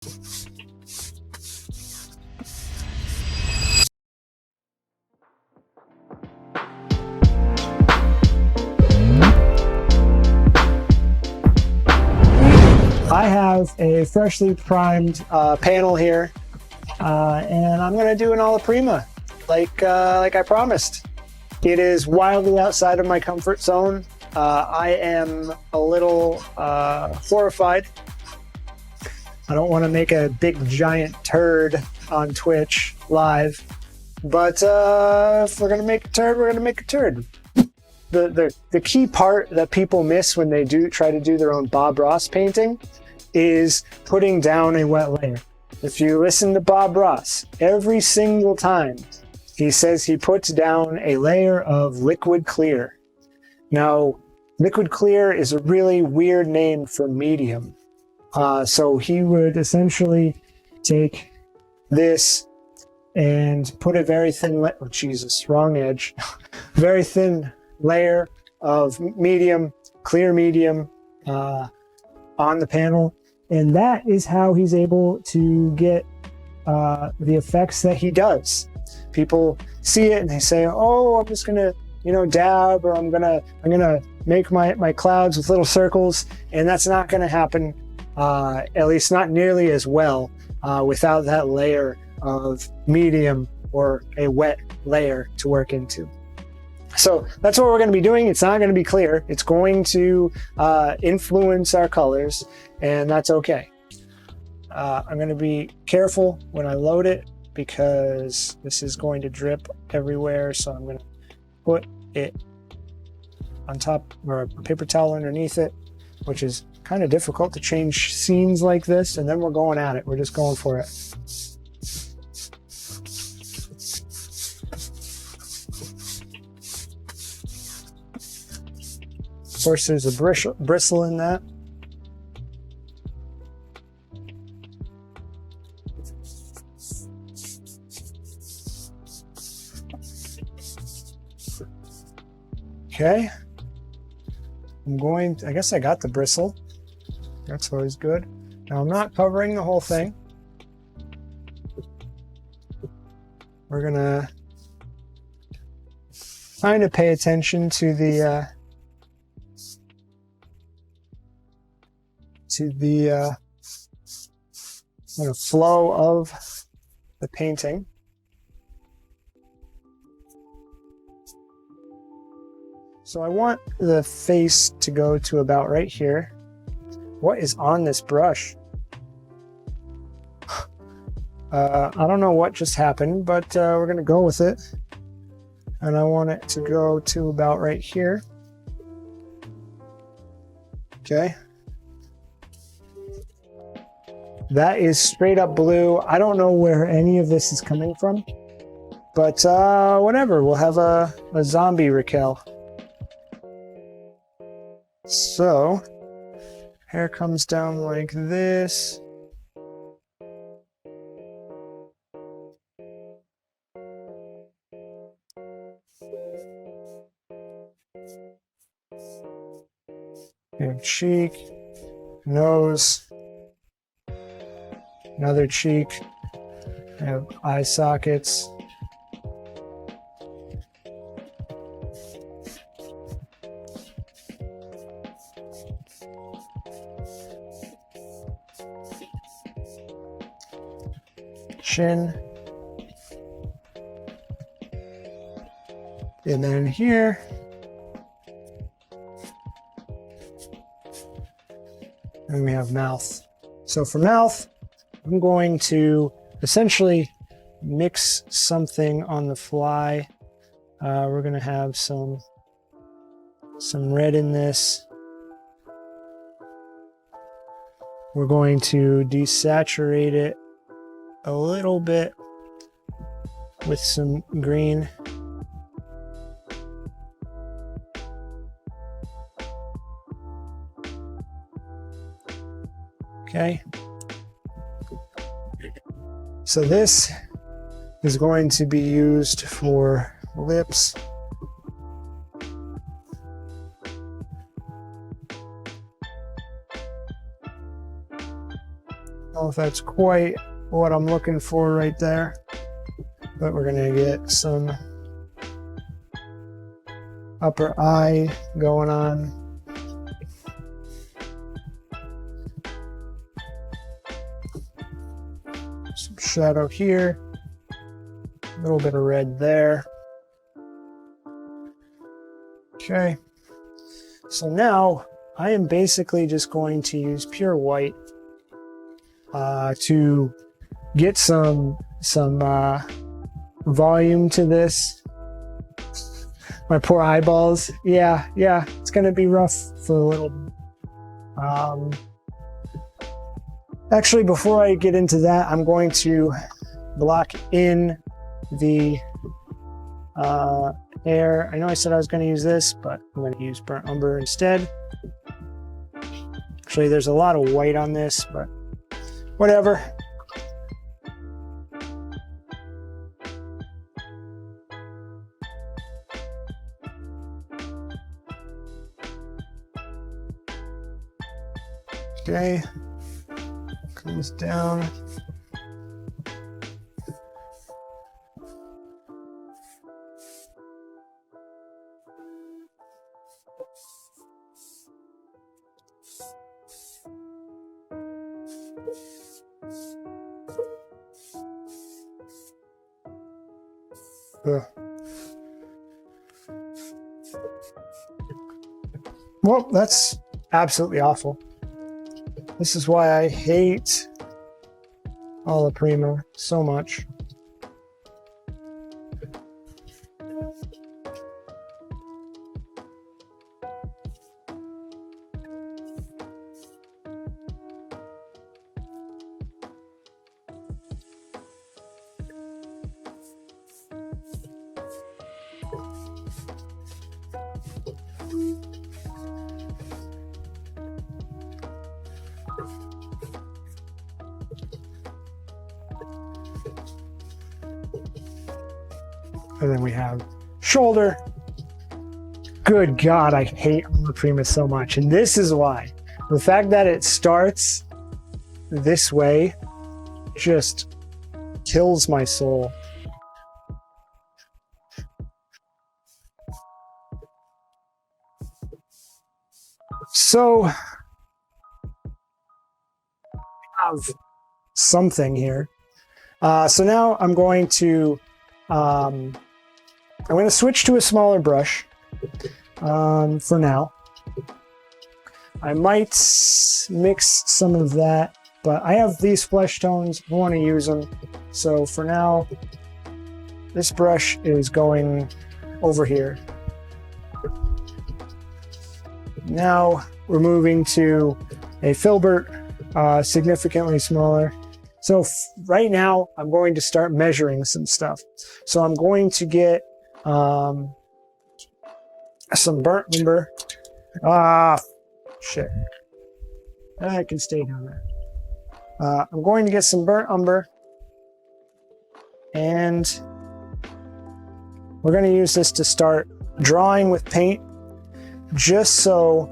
I have a freshly primed panel here, and I'm gonna do an Alla Prima, like I promised. It is wildly outside of my comfort zone. I am a little horrified. I don't want to make a big giant turd on Twitch live, but if we're gonna make a turd, we're gonna make a turd. The key part that people miss when they try to do their own Bob Ross painting is putting down a wet layer. If you listen to Bob Ross, every single time he says he puts down a layer of liquid clear. Now, liquid clear is a really weird name for medium. So he would essentially take this and put a very thin, oh Jesus, wrong edge, very thin layer of medium, clear medium on the panel. And that is how he's able to get the effects that he does. People see it and they say, "Oh, I'm just gonna, dab, or I'm gonna make my clouds with little circles," and that's not gonna happen. At least not nearly as well without that layer of medium or a wet layer to work into. So that's what we're going to be doing. It's not going to be clear. It's going to influence our colors, and that's okay. I'm going to be careful when I load it because this is going to drip everywhere. So I'm going to put it on top, or a paper towel underneath it, which is kind of difficult to change scenes like this. And then we're going at it. We're just going for it. Of course, there's a bristle in that. Okay. I guess I got the bristle. That's always good. Now I'm not covering the whole thing. We're gonna kind of pay attention to the flow of the painting. So I want the face to go to about right here. What is on this brush? I don't know what just happened, but we're gonna go with it. And I want it to go to about right here. Okay. That is straight up blue. I don't know where any of this is coming from, but whatever. We'll have a zombie Raquel. So, hair comes down like this. Big cheek, nose. Another cheek, I have eye sockets. Chin. And then here, and we have mouth. So for mouth, I'm going to essentially mix something on the fly. We're going to have some red in this. We're going to desaturate it a little bit with some green. Okay. So this is going to be used for lips. if that's quite what I'm looking for right there, but we're gonna get some upper eye going on. Some shadow here, a little bit of red there. Okay, so now I am basically just going to use pure white to get some volume to this. My poor eyeballs. Yeah, it's gonna be rough for a little bit. Actually, before I get into that, I'm going to block in the air. I know I said I was going to use this, but I'm going to use burnt umber instead. Actually, there's a lot of white on this, but whatever. Okay, comes down. Well, that's absolutely awful. This is why I hate Alla Prima so much. And then we have shoulder. Good God, I hate Alla Prima so much. And this is why. The fact that it starts this way just kills my soul. So, I have something here. So now I'm going to switch to a smaller brush for now. I might mix some of that, but I have these flesh tones. I want to use them. So for now, this brush is going over here. Now we're moving to a filbert, significantly smaller. So right now I'm going to start measuring some stuff. So I'm going to get some burnt umber. Shit. I can stay down there. I'm going to get some burnt umber, and we're going to use this to start drawing with paint, just so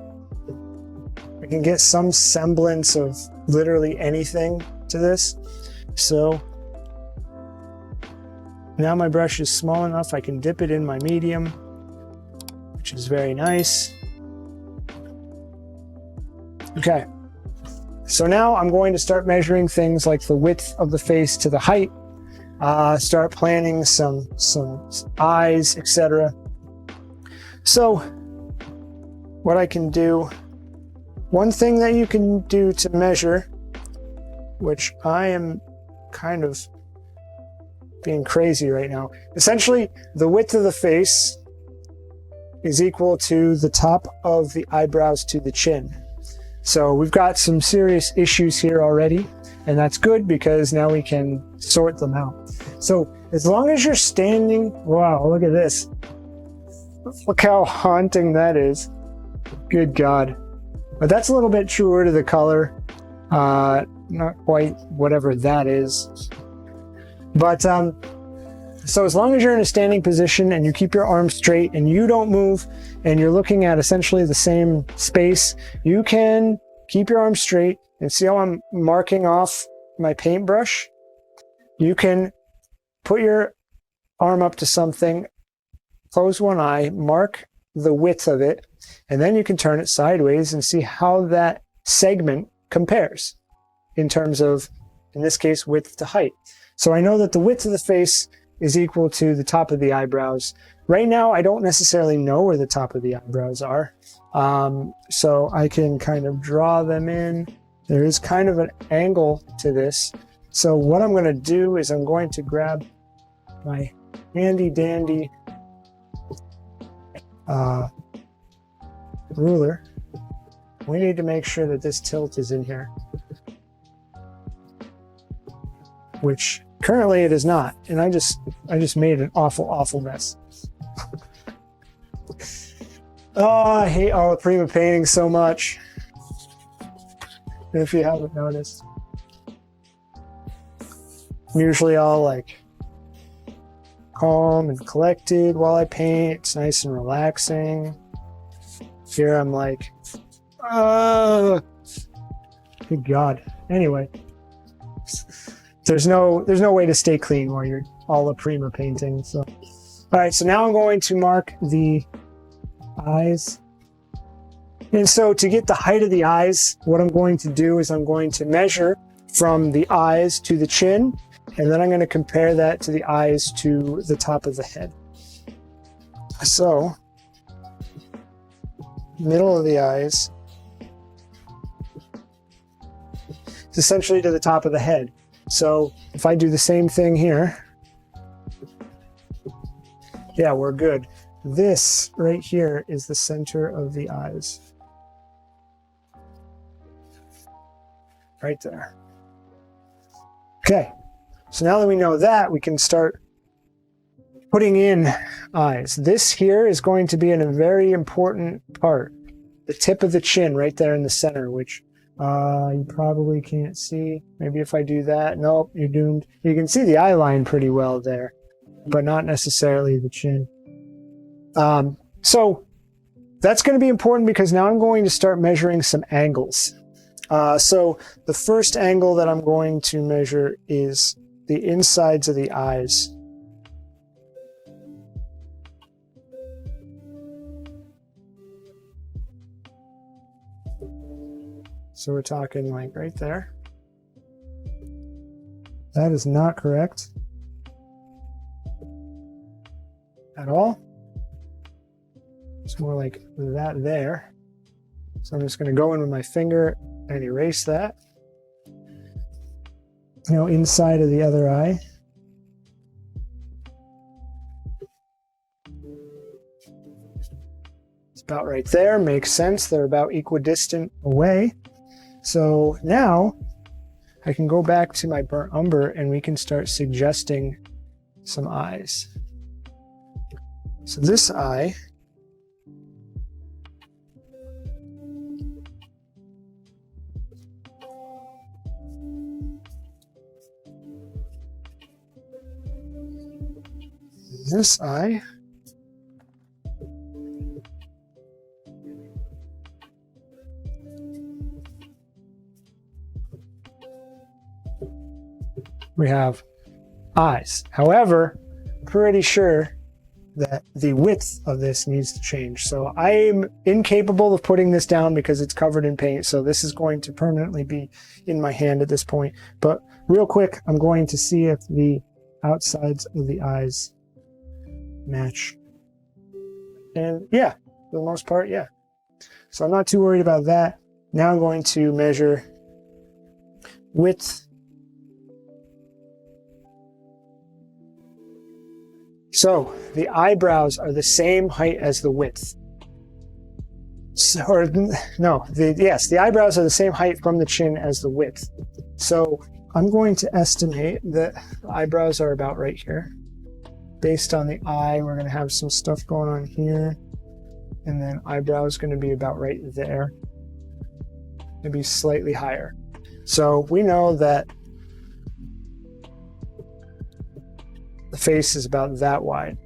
we can get some semblance of literally anything to this. So now my brush is small enough I can dip it in my medium, which is very nice. Okay, so now I'm going to start measuring things like the width of the face to the height, start planning some eyes, etc. So what I can do, one thing that you can do to measure, which I am kind of being crazy right now. Essentially, the width of the face is equal to the top of the eyebrows to the chin. So we've got some serious issues here already, and that's good because now we can sort them out. So as long as you're standing, wow, look at this. Look how haunting that is. Good God. But that's a little bit truer to the color. Not quite whatever that is. But so as long as you're in a standing position and you keep your arms straight and you don't move and you're looking at essentially the same space, you can keep your arms straight and see how I'm marking off my paintbrush, you can put your arm up to something, close one eye, mark the width of it, and then you can turn it sideways and see how that segment compares in terms of, in this case, width to height. So I know that the width of the face is equal to the top of the eyebrows. Right now, I don't necessarily know where the top of the eyebrows are. So I can kind of draw them in. There is kind of an angle to this. So what I'm going to do is I'm going to grab my handy dandy ruler. We need to make sure that this tilt is in here, which currently it is not. And I just made an awful mess. Oh, I hate Alla Prima painting so much, if you haven't noticed. I'm usually all like calm and collected while I paint. It's nice and relaxing. Here I'm like, good God. Anyway, there's no way to stay clean while you're Alla Prima painting. So, all right. So now I'm going to mark the eyes. And so to get the height of the eyes, what I'm going to do is I'm going to measure from the eyes to the chin, and then I'm going to compare that to the eyes to the top of the head. So, middle of the eyes is essentially to the top of the head. So if I do the same thing here, yeah, we're good. This right here is the center of the eyes. Right there. Okay, so now that we know that, we can start putting in eyes. This here is going to be in a very important part. The tip of the chin right there in the center, which you probably can't see. Maybe if I do that, nope, you're doomed. You can see the eye line pretty well there, but not necessarily the chin. So that's going to be important because now I'm going to start measuring some angles. So the first angle that I'm going to measure is the insides of the eyes. So we're talking like right there. That is not correct at all. It's more like that there. So I'm just going to go in with my finger and erase that. Now inside of the other eye. It's about right there. Makes sense. They're about equidistant away. So now I can go back to my burnt umber and we can start suggesting some eyes. So this eye we have eyes. However, pretty sure that the width of this needs to change. So I'm incapable of putting this down because it's covered in paint. So this is going to permanently be in my hand at this point. But real quick, I'm going to see if the outsides of the eyes match. And yeah, for the most part, yeah. So I'm not too worried about that. Now I'm going to measure width. So the eyebrows are the same height as the width. So, yes, the eyebrows are the same height from the chin as the width. So I'm going to estimate that the eyebrows are about right here. Based on the eye, we're going to have some stuff going on here. And then eyebrow is going to be about right there. Maybe slightly higher. So we know that the face is about that wide.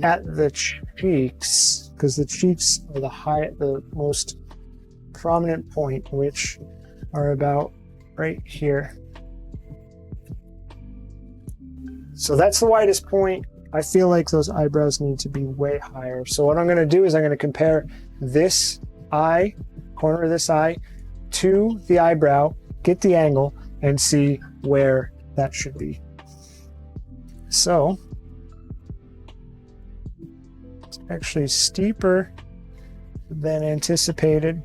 At the cheeks, because the cheeks are the most prominent point, which are about right here. So that's the widest point. I feel like those eyebrows need to be way higher. So what I'm going to do is I'm going to compare this eye, corner of this eye, to the eyebrow, get the angle, and see where that should be. So it's actually steeper than anticipated.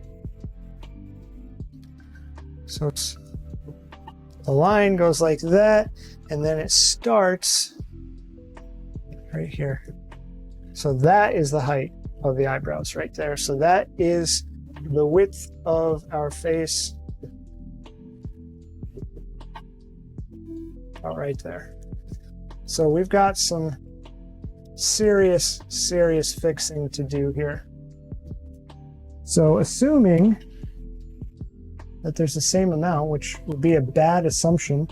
So it's, the line goes like that, and then it starts right here. So that is the height of the eyebrows right there. So that is the width of our face. About right there. So we've got some serious fixing to do here. So assuming that there's the same amount, which would be a bad assumption,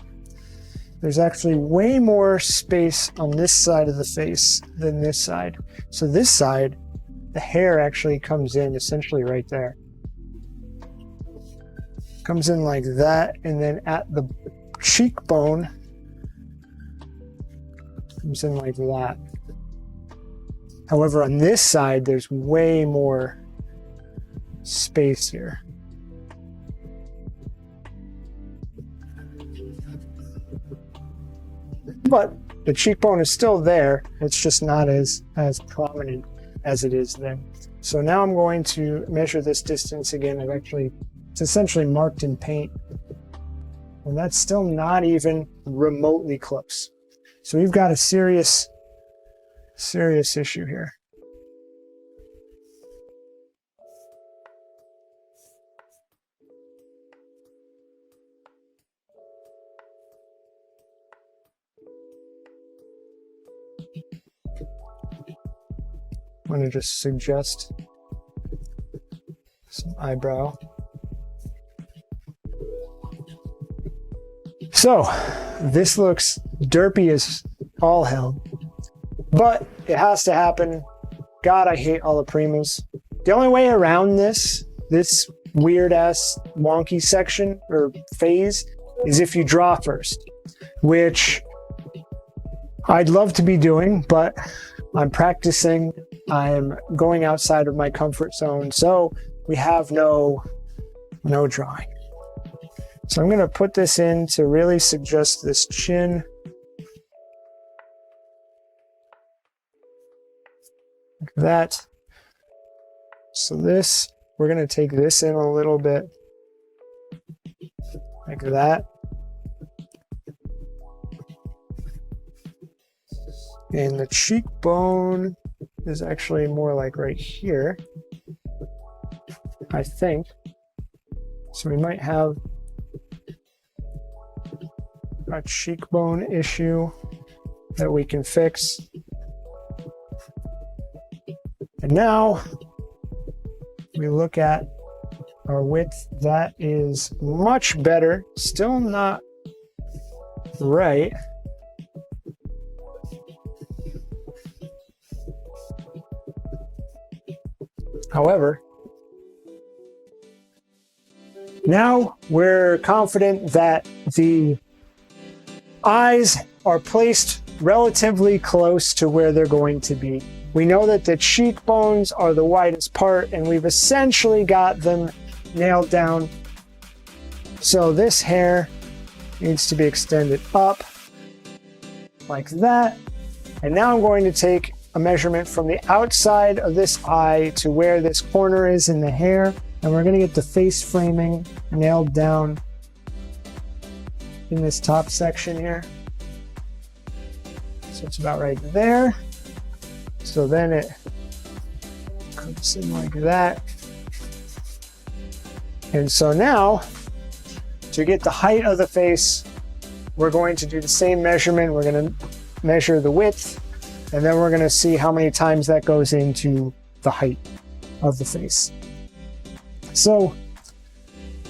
there's actually way more space on this side of the face than this side. So this side, the hair actually comes in essentially right there. Comes in like that, and then at the cheekbone, comes in like that. However, on this side, there's way more space here. But the cheekbone is still there. It's just not as prominent as it is then. So now I'm going to measure this distance again. It's essentially marked in paint. And that's still not even remotely close. So we've got a serious issue here. I'm going to just suggest some eyebrow. So this looks derpy as all hell, but it has to happen. God, I hate Alla Primas. The only way around this weird ass wonky section or phase is if you draw first, which I'd love to be doing, but I'm practicing. I'm going outside of my comfort zone, so we have no drawing. So I'm going to put this in to really suggest this chin. Like that. So this, we're going to take this in a little bit. Like that. And the cheekbone is actually more like right here, I think. So we might have a cheekbone issue that we can fix. And now we look at our width. That is much better. Still not right. However, now we're confident that the eyes are placed relatively close to where they're going to be. We know that the cheekbones are the widest part, and we've essentially got them nailed down. So this hair needs to be extended up like that. And now I'm going to take a measurement from the outside of this eye to where this corner is in the hair, and we're going to get the face framing nailed down in this top section here. So it's about right there. So then it comes in like that. And so now, to get the height of the face, we're going to do the same measurement. We're going to measure the width, and then we're going to see how many times that goes into the height of the face. So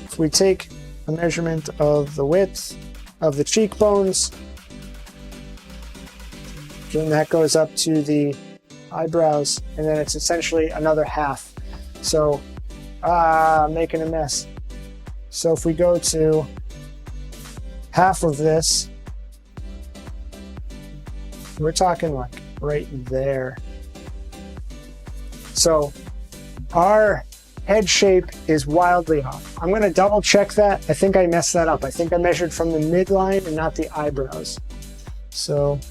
if we take a measurement of the width of the cheekbones, then that goes up to the eyebrows, and then it's essentially another half. So making a mess. So if we go to half of this, we're talking like right there. So our head shape is wildly off. I'm going to double check that. I think I messed that up. I think I measured from the midline and not the eyebrows. So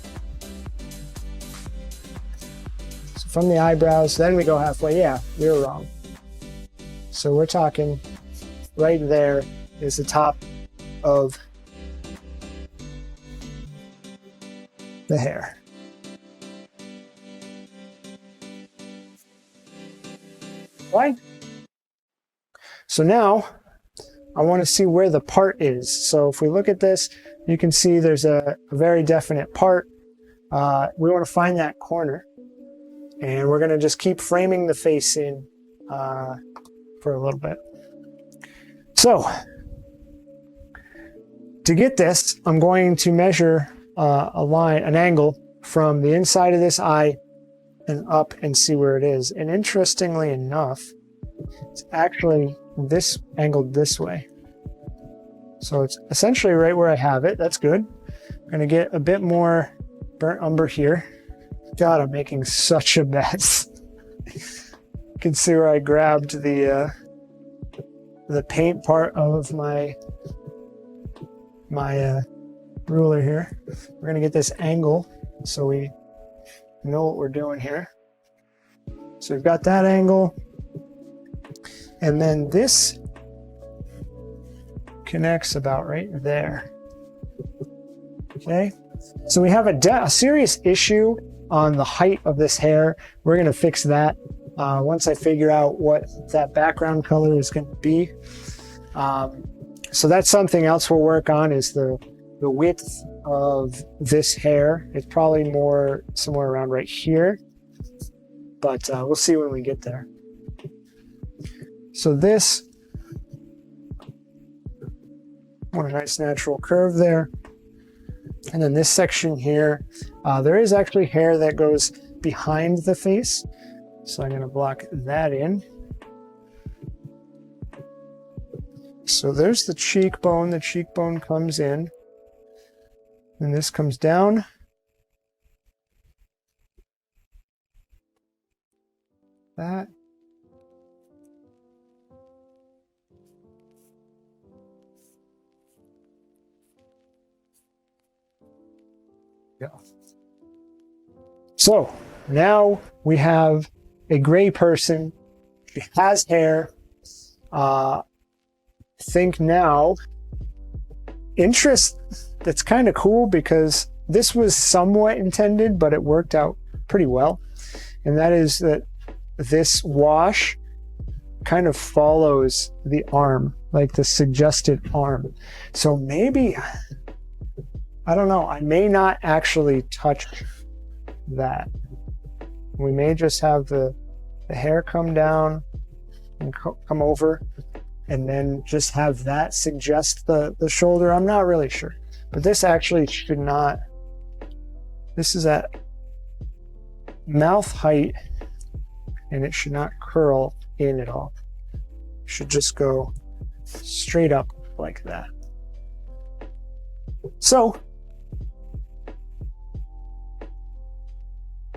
from the eyebrows, then we go halfway. Yeah, we were wrong. So we're talking right there is the top of the hair. Right? So now I want to see where the part is. So if we look at this, you can see there's a very definite part. We want to find that corner. And we're going to just keep framing the face in for a little bit. So to get this, I'm going to measure an angle from the inside of this eye and up and see where it is. And interestingly enough, it's actually this angled this way. So it's essentially right where I have it. That's good. I'm going to get a bit more burnt umber here. God, I'm making such a mess. You can see where I grabbed the paint part of my ruler here. We're going to get this angle so we know what we're doing here. So we've got that angle. And then this connects about right there. Okay. So we have a serious issue on the height of this hair. We're going to fix that once I figure out what that background color is going to be. So that's something else we'll work on, is the width of this hair. It's probably more somewhere around right here, but we'll see when we get there. So this, what a nice natural curve there. And then this section here, there is actually hair that goes behind the face. So I'm going to block that in. So there's the cheekbone. The cheekbone comes in. And this comes down. That. Go. So now we have a gray person. She has hair. Think now, interest that's kind of cool, because this was somewhat intended, but it worked out pretty well. And that is that this wash kind of follows the arm, like the suggested arm. So maybe, I don't know, I may not actually touch that. We may just have the hair come down and come over, and then just have that suggest the shoulder. I'm not really sure. But this actually should not, this is at mouth height, and it should not curl in at all. It should just go straight up like that. So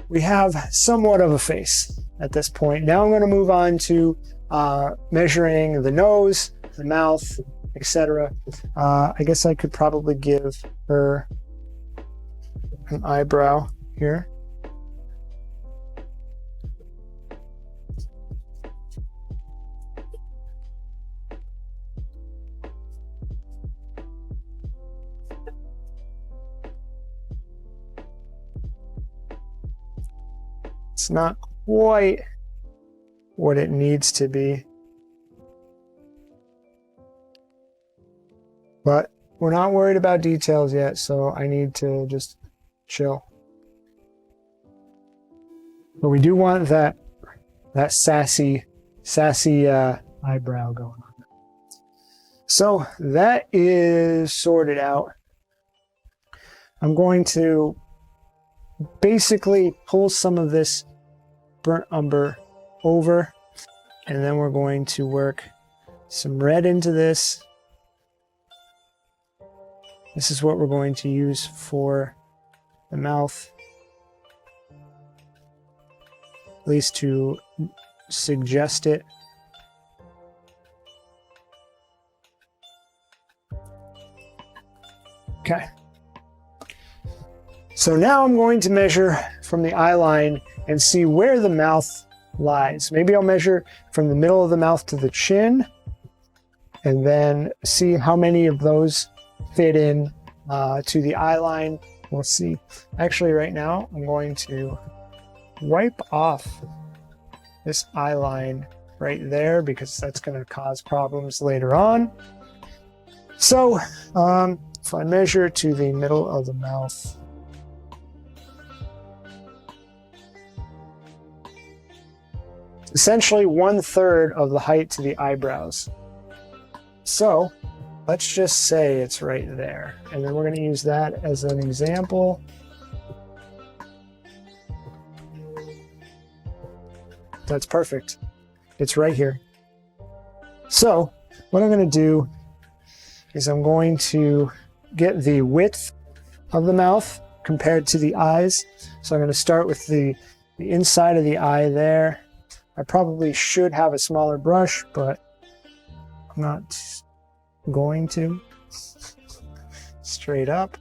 we have somewhat of a face at this point. Now I'm going to move on to measuring the nose, the mouth, etc. I guess I could probably give her an eyebrow here. It's not quite what it needs to be, but we're not worried about details yet, so I need to just chill. But we do want that sassy eyebrow going on. So that is sorted out. I'm going to basically pull some of this burnt umber over, and then we're going to work some red into this This is what we're going to use for the mouth, at least to suggest it. Okay. So now I'm going to measure from the eye line and see where the mouth lies. Maybe I'll measure from the middle of the mouth to the chin, and then see how many of those fit in to the eye line. We'll see. Actually, right now, I'm going to wipe off this eye line right there because that's going to cause problems later on. So, if I measure to the middle of the mouth, essentially 1/3 of the height to the eyebrows. So let's just say it's right there. And then we're going to use that as an example. That's perfect. It's right here. So what I'm going to do is I'm going to get the width of the mouth compared to the eyes. So I'm going to start with the inside of the eye there. I probably should have a smaller brush, but I'm not going to. Straight up.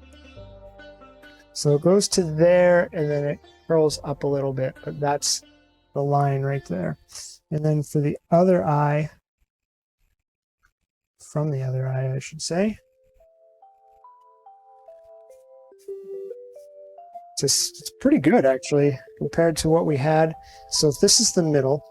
So it goes to there and then it curls up a little bit, but that's the line right there. And then for the other eye, from the other eye, I should say, it's pretty good actually compared to what we had. So if this is the middle,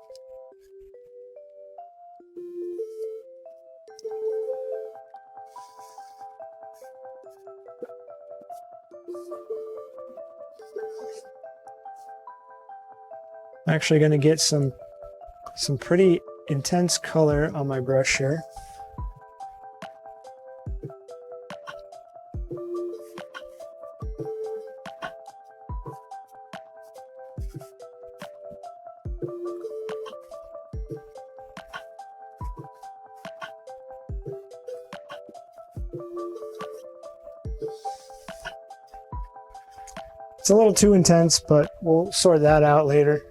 I'm actually going to get some pretty intense color on my brush here. It's a little too intense, but we'll sort that out later.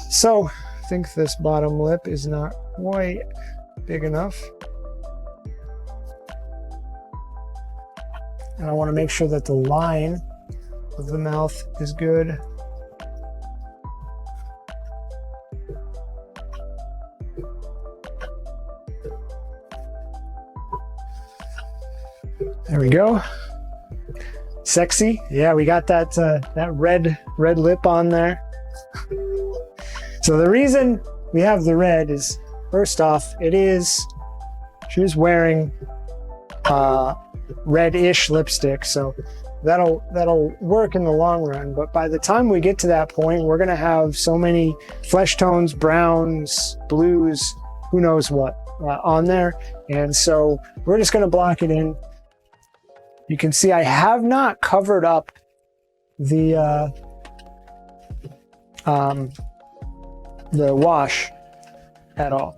So I think this bottom lip is not quite big enough. And I want to make sure that the line of the mouth is good. There we go. Sexy. Yeah, we got that that red lip on there. So the reason we have the red is, first off, she was wearing reddish lipstick, so that'll work in the long run. But by the time we get to that point, we're gonna have so many flesh tones, browns, blues, who knows what on there, and so we're just gonna block it in. You can see I have not covered up the wash at all.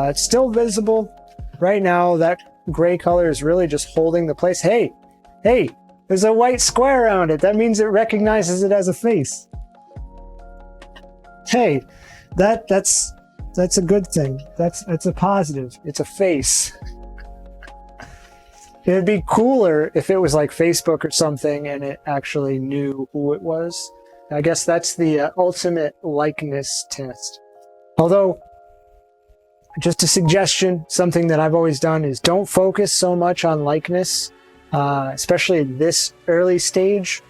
It's still visible. Right now, that gray color is really just holding the place. Hey, there's a white square around it. That means it recognizes it as a face. Hey, that's a good thing. That's a positive. It's a face. It'd be cooler if it was like Facebook or something and it actually knew who it was. I guess that's the ultimate likeness test. Although, just a suggestion, something that I've always done is don't focus so much on likeness, especially at this early stage.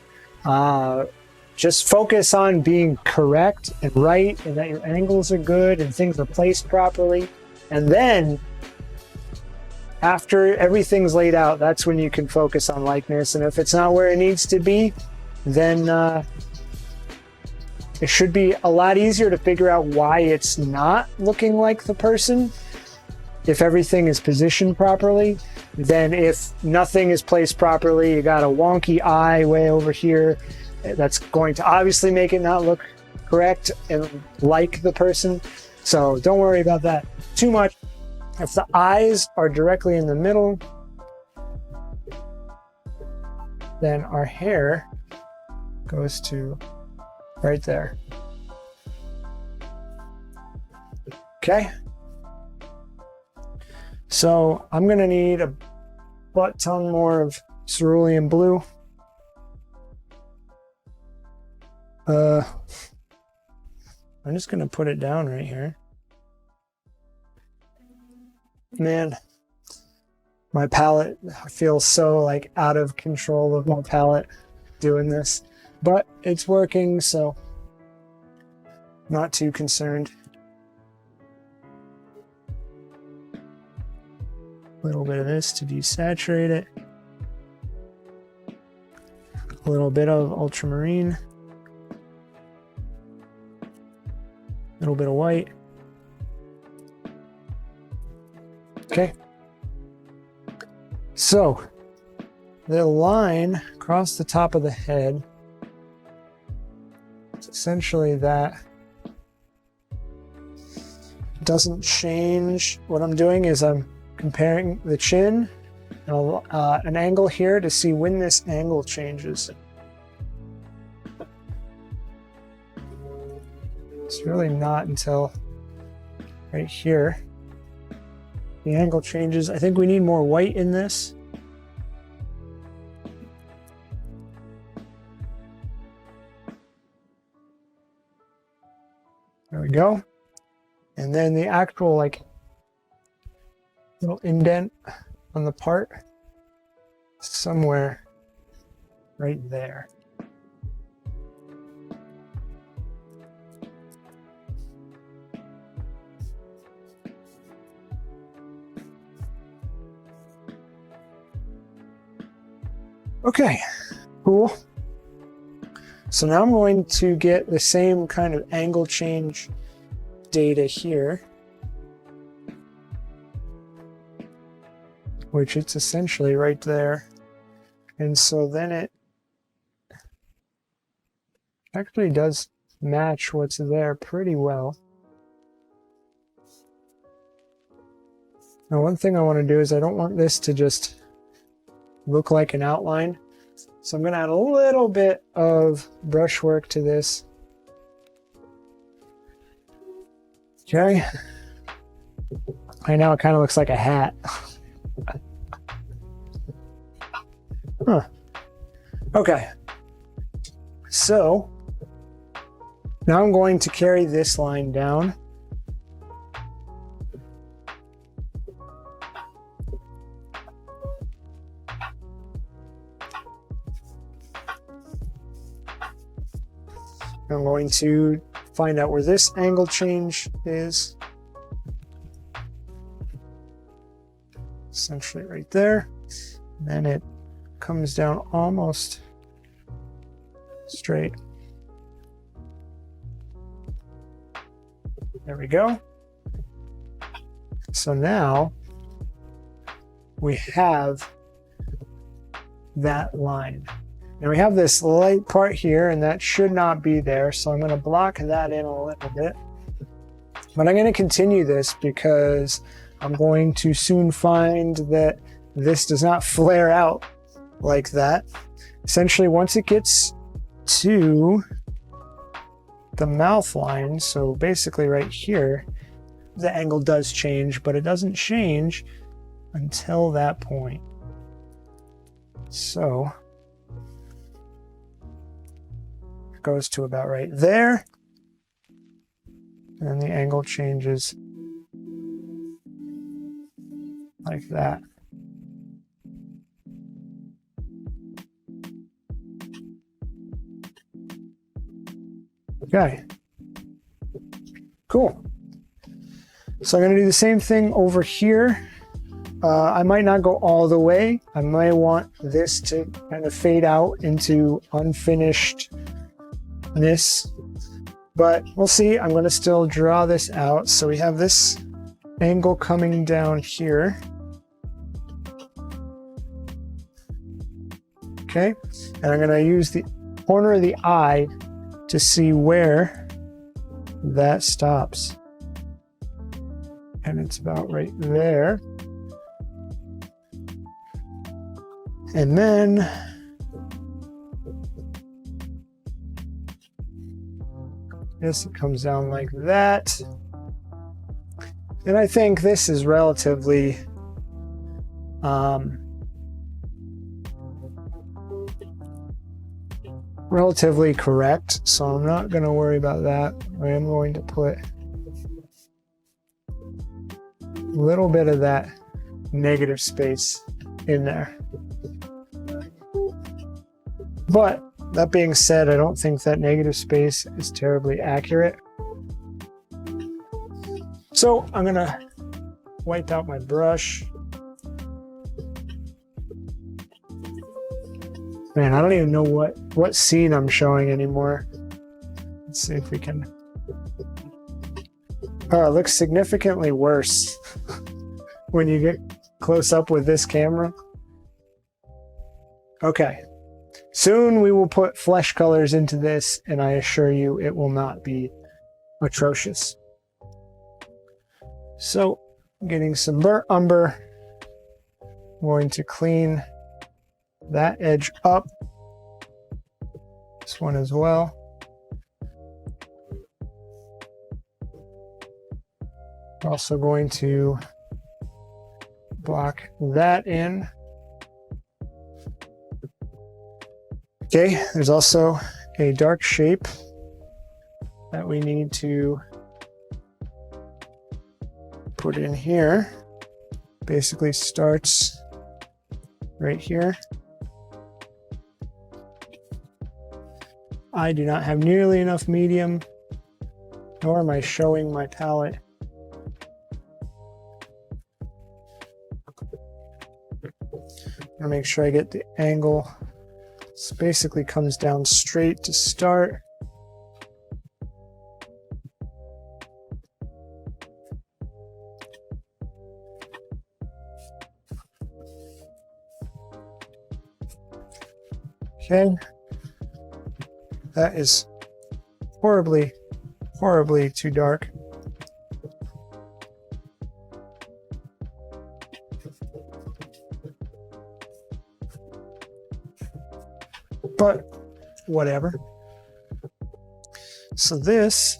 Just focus on being correct and right, and that your angles are good and things are placed properly. And then, after everything's laid out, that's when you can focus on likeness. And if it's not where it needs to be, then it should be a lot easier to figure out why it's not looking like the person if everything is positioned properly. Then if nothing is placed properly, you got a wonky eye way over here, that's going to obviously make it not look correct and like the person. So don't worry about that too much. If the eyes are directly in the middle, then our hair goes to right there. Okay. So I'm gonna need a butt ton more of cerulean blue. I'm just gonna put it down right here. Man, my palette, I feel so like out of control of my palette doing this, but it's working, so not too concerned. A little bit of this to desaturate it. A little bit of ultramarine. A little bit of white. Okay. So the line across the top of the head, it's essentially that. Doesn't change. What I'm doing is I'm comparing the chin and an angle here to see when this angle changes. It's really not until right here the angle changes. I think we need more white in this. There we go. And then the actual like little indent on the part somewhere right there. Okay, cool. So now I'm going to get the same kind of angle change data here, which it's essentially right there. And so then it actually does match what's there pretty well. Now, one thing I want to do is I don't want this to just look like an outline. So I'm going to add a little bit of brushwork to this. Okay. Right now it kind of looks like a hat. Huh. Okay. So now I'm going to carry this line down. I'm going to find out where this angle change is. Essentially right there. And then it comes down almost straight. There we go. So now we have that line. And we have this light part here, and that should not be there, so I'm going to block that in a little bit. But I'm going to continue this because I'm going to soon find that this does not flare out like that. Essentially, once it gets to the mouth line, so basically right here, the angle does change, but it doesn't change until that point. So goes to about right there, and the angle changes like that. Okay, cool. So I'm going to do the same thing over here. I might not go all the way. I might want this to kind of fade out into unfinished this, but we'll see. I'm going to still draw this out. So we have this angle coming down here. Okay, and I'm going to use the corner of the eye to see where that stops. And it's about right there. And then This comes down like that. And I think this is relatively correct, so I'm not going to worry about that. I am going to put a little bit of that negative space in there. But that being said, I don't think that negative space is terribly accurate. So I'm going to wipe out my brush. Man, I don't even know what scene I'm showing anymore. Let's see if we can. Oh, it looks significantly worse when you get close up with this camera. Okay. Soon we will put flesh colors into this, and I assure you it will not be atrocious. So, getting some burnt umber. I'm going to clean that edge up. This one as well. Also going to block that in. Okay, there's also a dark shape that we need to put in here. Basically starts right here. I do not have nearly enough medium, nor am I showing my palette. I'm gonna make sure I get the angle. This basically comes down straight to start. Okay. That is horribly, horribly too dark. But whatever. So this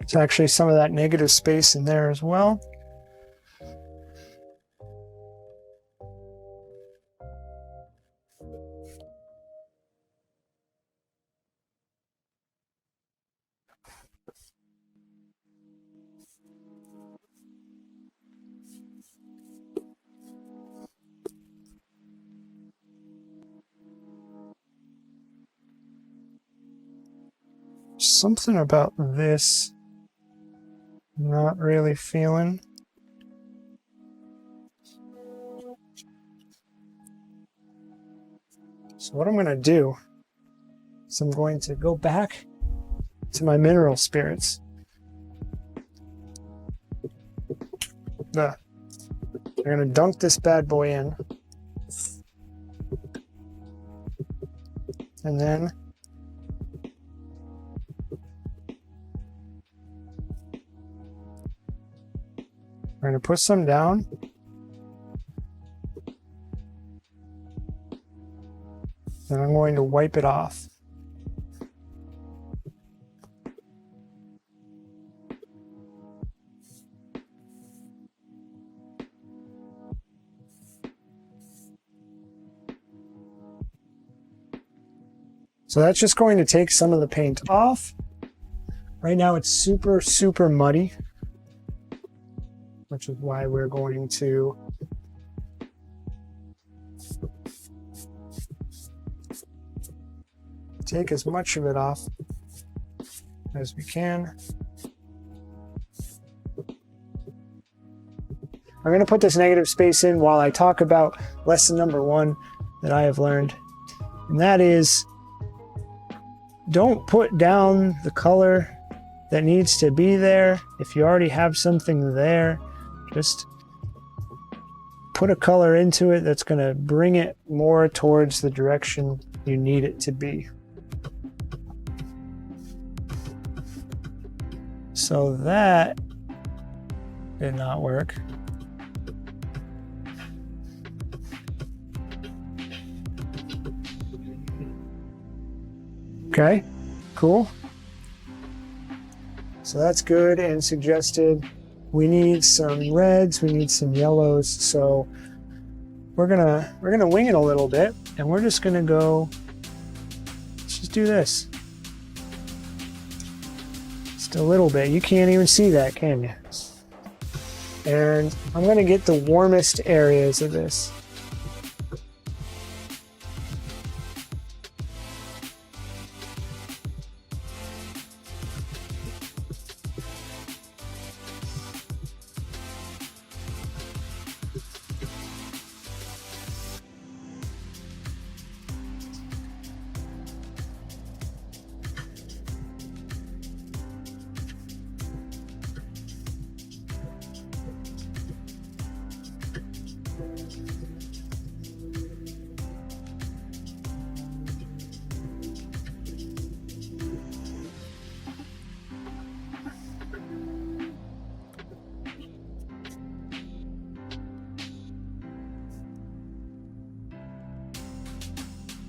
is actually some of that negative space in there as well. Something about this I'm not really feeling. So what I'm going to do is I'm going to go back to my mineral spirits. I'm going to dunk this bad boy in. And then we're going to put some down. Then I'm going to wipe it off. So that's just going to take some of the paint off. Right now it's super, super muddy, which is why we're going to take as much of it off as we can. I'm going to put this negative space in while I talk about lesson number 1 that I have learned, and that is don't put down the color that needs to be there. If you already have something there, just put a color into it that's going to bring it more towards the direction you need it to be. So that did not work. Okay, cool. So that's good and suggested. We need some reds, we need some yellows. So we're gonna wing it a little bit, and we're just gonna go. Let's just do this. Just a little bit. You can't even see that, can you? And I'm gonna get the warmest areas of this.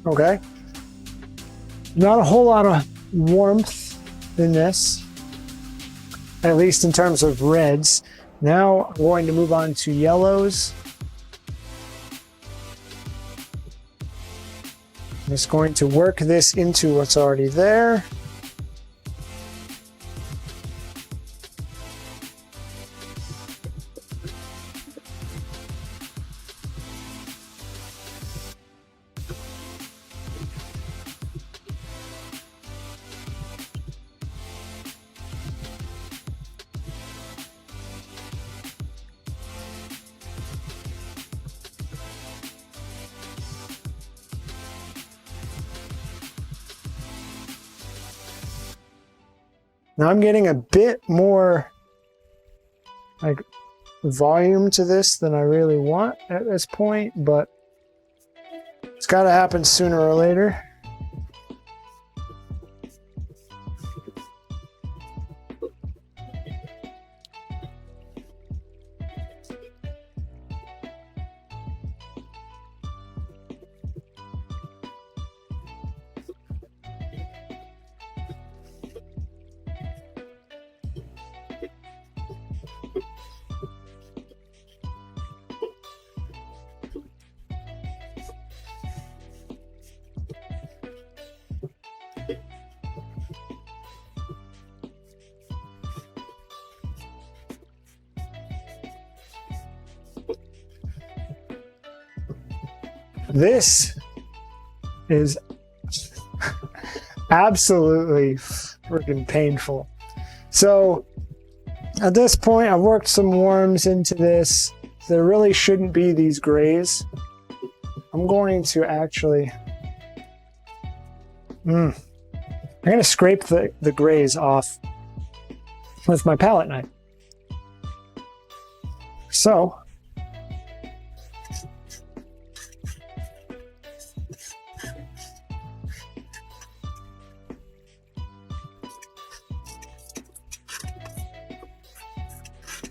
Okay. Not a whole lot of warmth in this, at least in terms of reds. Now I'm going to move on to yellows. I'm just going to work this into what's already there. Now I'm getting a bit more like volume to this than I really want at this point, but it's got to happen sooner or later. This is absolutely freaking painful. So at this point, I've worked some warms into this. There really shouldn't be these grays. I'm going to actually, I'm going to scrape the grays off with my palette knife. So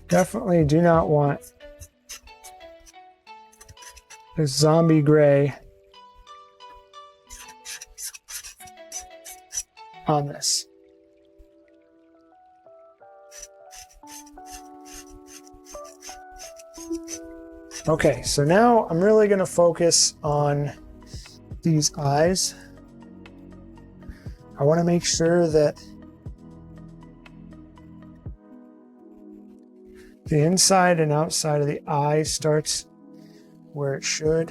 definitely do not want this zombie gray on this. Okay, so now I'm really going to focus on these eyes. I want to make sure that the inside and outside of the eye starts where it should.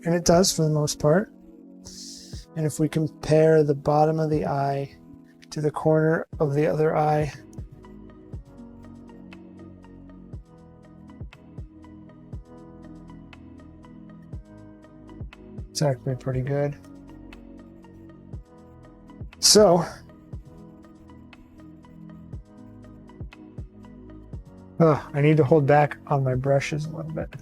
And it does for the most part. And if we compare the bottom of the eye to the corner of the other eye, it's actually pretty good. So, I need to hold back on my brushes a little bit.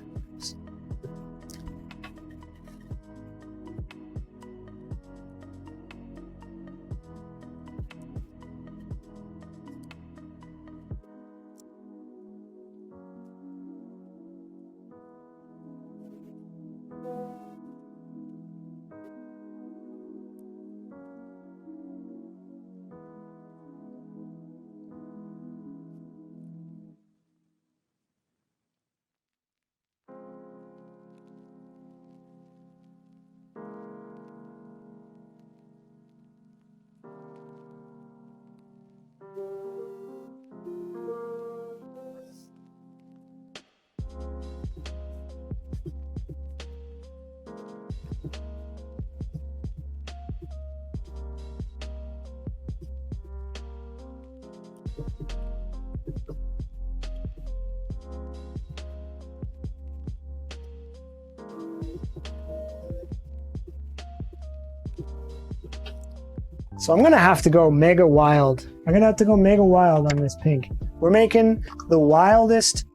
So I'm gonna have to go mega wild. I'm gonna have to go mega wild on this pink. We're making the wildest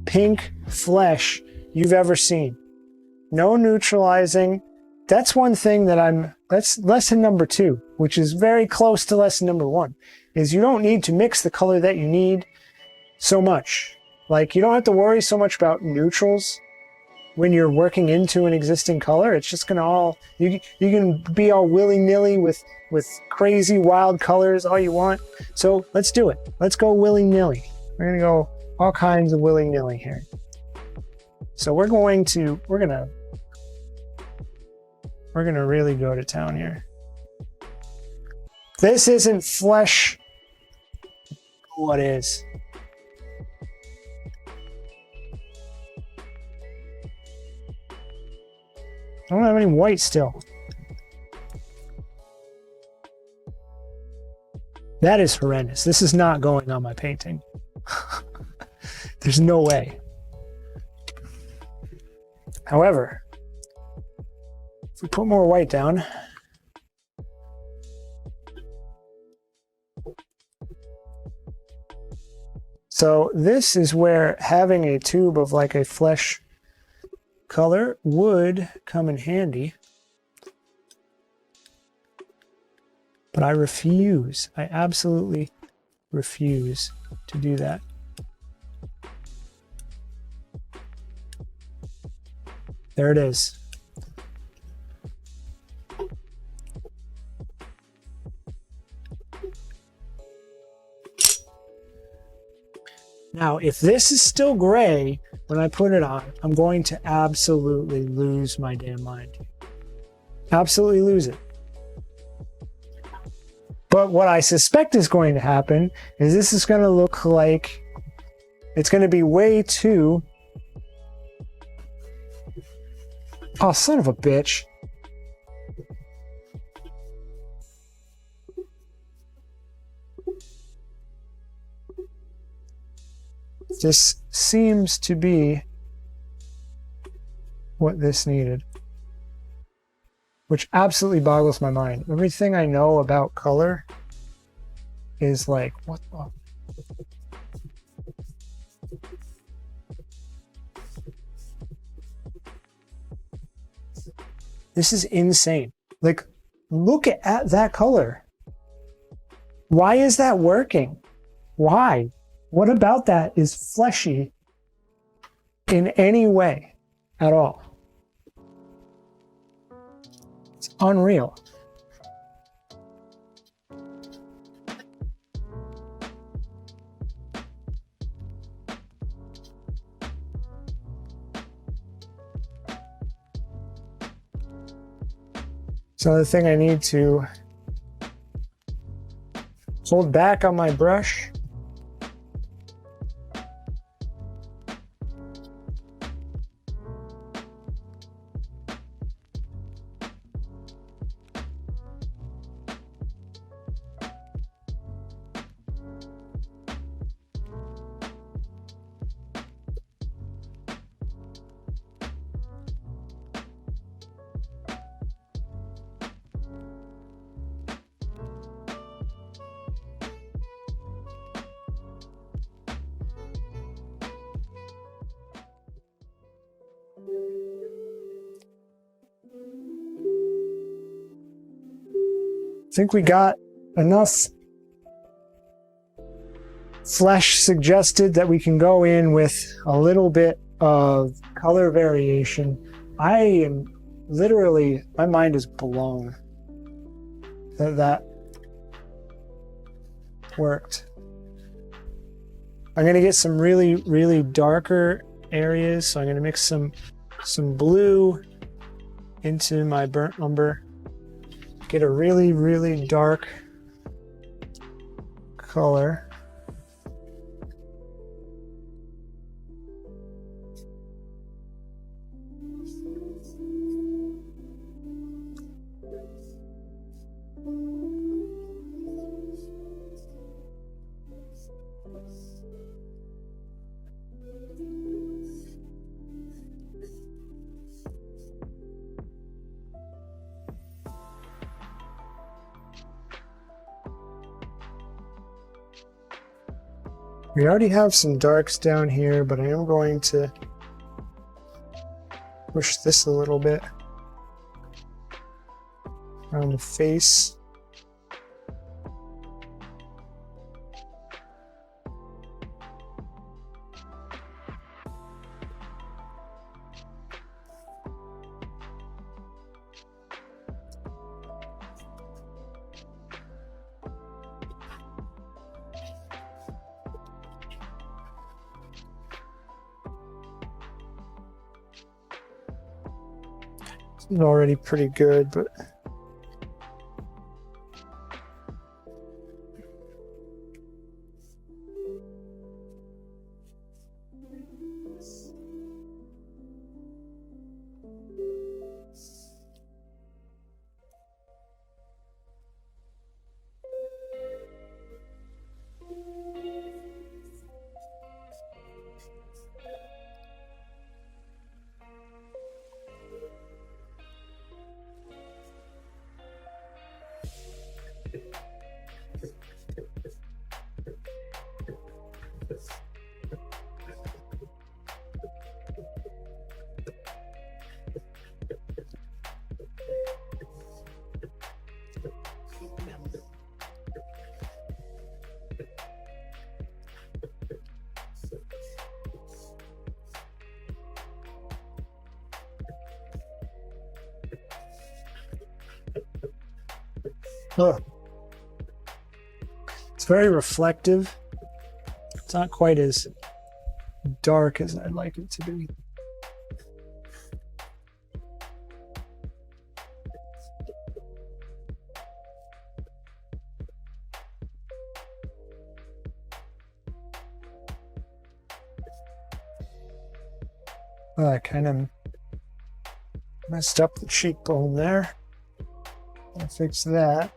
pink flesh you've ever seen. No neutralizing. That's one thing that's lesson number 2, which is very close to lesson number 1, is you don't need to mix the color that you need so much. Like, you don't have to worry so much about neutrals when you're working into an existing color. It's just gonna all, you can be all willy-nilly with crazy wild colors all you want. So let's do it. Let's go willy-nilly. We're gonna go all kinds of willy-nilly here. So we're gonna really go to town here. This isn't flesh. What is? I don't have any white still. That is horrendous. This is not going on my painting. There's no way. However, if we put more white down, so this is where having a tube of like a flesh color would come in handy. But I refuse. I absolutely refuse to do that. There it is. Now, if this is still gray when I put it on, I'm going to absolutely lose my damn mind. Absolutely lose it. But what I suspect is going to happen is this is going to look like it's going to be way too... Oh, son of a bitch. This seems to be what this needed, which absolutely boggles my mind. Everything I know about color is like, what the... This is insane. Like, look at that color. Why is that working? Why? What about that is fleshy in any way at all? It's unreal. So the thing I need to hold back on my brush. I think we got enough flesh suggested that we can go in with a little bit of color variation. I am literally, my mind is blown that that worked. I'm going to get some really, really darker areas. So I'm going to mix some blue into my burnt umber. Get a really, really dark color. We already have some darks down here, but I am going to push this a little bit around the face. This is already pretty good, but oh, it's very reflective. It's not quite as dark as I'd like it to be. Oh, I kind of messed up the cheekbone there. I'll fix that.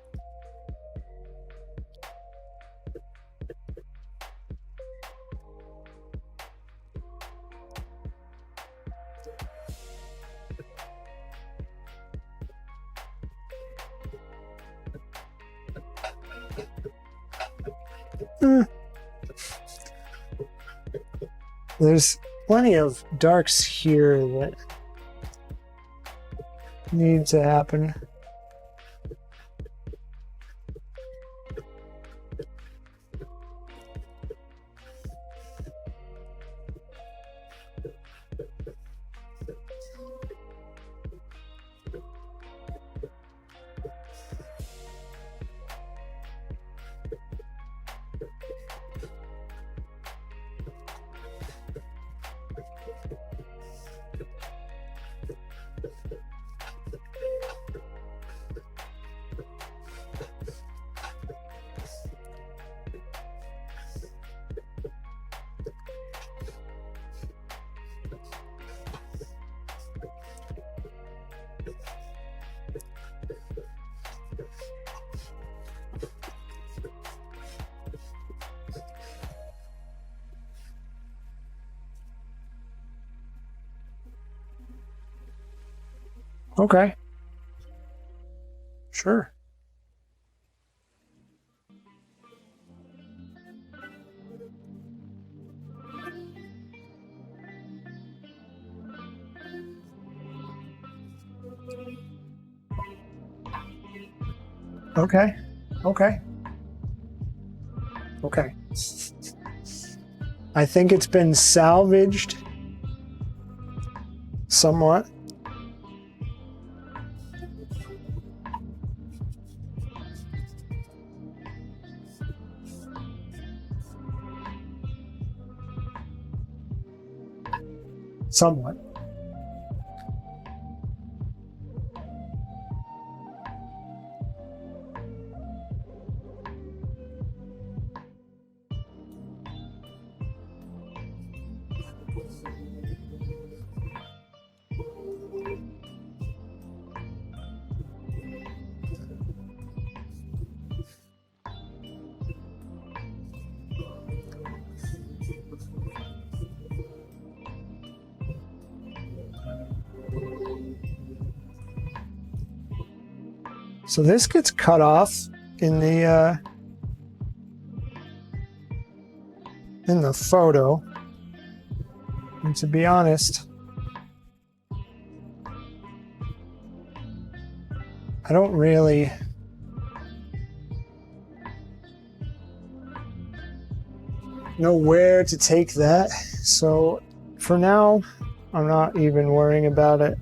There's plenty of darks here that need to happen. Okay. Sure. Okay. Okay. Okay. I think it's been salvaged somewhat. Somewhat. So this gets cut off in the in the photo. And to be honest, I don't really know where to take that. So for now, I'm not even worrying about it.